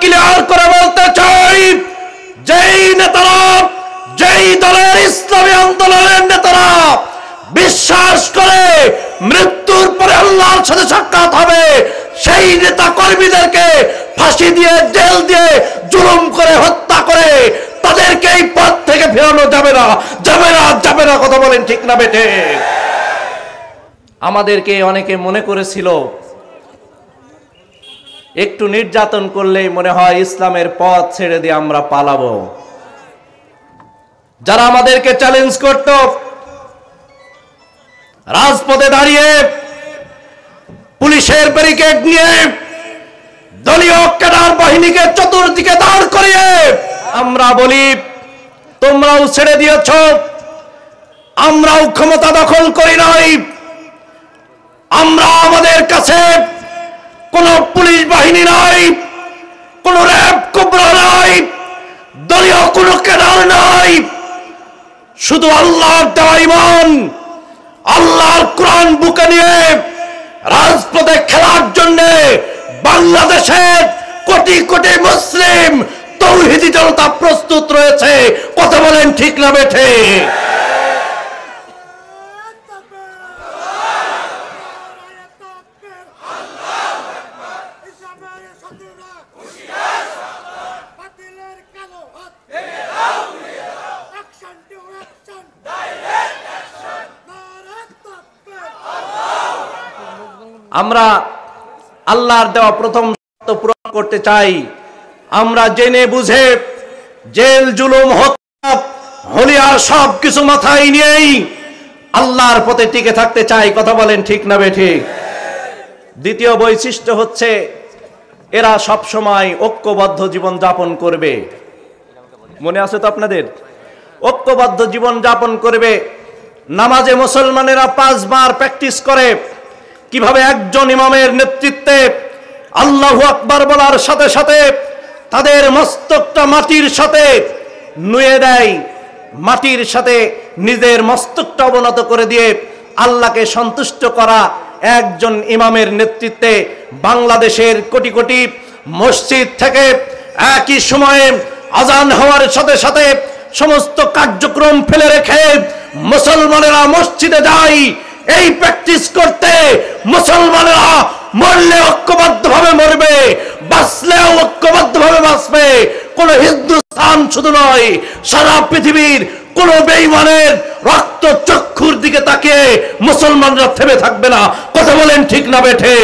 Clear করে বলতে চাই, যেই নেতারা, যেই দলের ইসলামী আন্দোলনের নেতারা বিশ্বাস করে মৃত্যুর পরে আল্লাহর সাথে সাক্ষাৎ হবে, সেই নেতা কর্মীদেরকে ফাঁসি দিয়ে, জেল দিয়ে, জুলুম করে, হত্যা করে তাদেরকে এই পথ থেকে ফেরানো যাবে না, যাবে না, যাবে না। কথা বলেন ঠিক না বেঠে? আমাদেরকে অনেকে মনে করেছিল একটু নির্যাতন করলেই মনে হয় ইসলামের পথ ছেড়ে দিয়ে আমরা পালাবো। যারা আমাদেরকে চ্যালেঞ্জ করত, রাজপথে দাঁড়িয়ে পুলিশের ব্যারিকেড নিয়ে দলীয় ক্যাডার বাহিনীকে চতুর্দিকে দাঁড় করিয়ে আমরা বলি, তোমরাও ছেড়ে দিয়েছ, আমরাও ক্ষমতা দখল করি নাই, আমরা, আমাদের কাছে কোন পুলিশ বাহিনী নাই, কোন র্যাব কোবরা নাই, দলীয় কোন ক্যাডার নাই, শুধু আল্লাহর দেওয়া ঈমান, আল্লাহর কোরআন বুকে নিয়ে রাজপথে খেলার জন্য বাংলাদেশের কোটি কোটি মুসলিম তৌহিদি জনতা প্রস্তুত রয়েছে। কথা বলেন ঠিক না বেঠে? আমরা আল্লাহর দেওয়া প্রথম শর্ত পূরণ করতে চাই। আমরা জেনে বুঝে জেল, জুলুম, হত্যা, হলিয়া সব কিছু মাথায় নিয়েই আল্লাহর পথে টিকে থাকতে চাই। কথা বলেন ঠিক না বেঠি? দ্বিতীয় বৈশিষ্ট্য হচ্ছে এরা সব সময় ঐক্যবদ্ধ জীবন যাপন করবে। মনে আছে তো আপনাদের? ঐক্যবদ্ধ জীবন যাপন করবে। নামাজে মুসলমানেরা 5 বার প্র্যাকটিস করে কিভাবে একজন ইমামের নেতৃত্বে আল্লাহু আকবার বলার সাথে সাথে তাদের মস্তকটা মাটির সাথে নুয়ে দেয়, মাটির সাথে নিজের মস্তকটা অবনত করে দিয়ে আল্লাহকে সন্তুষ্ট করা একজন ইমামের নেতৃত্বে বাংলাদেশের কোটি কোটি মসজিদ থেকে একই সময়ে আজান হওয়ার সাথে সাথে সমস্ত কার্যক্রম ফেলে রেখে মুসলমানেরা মসজিদে যায় এই প্র্যাকটিস করতে। মুসলমানেরা মরলে ঐক্যবদ্ধভাবে মরবে, বাঁচলেও ঐক্যবদ্ধভাবে বাঁচবে। কোন হিন্দুস্তান শুধু নয়, সারা পৃথিবীর কোন বেঈমানের রক্ত চক্ষুর দিকে তাকিয়ে মুসলমানরা থেমে থাকবে না। কথা বলেন ঠিক না বেঠে?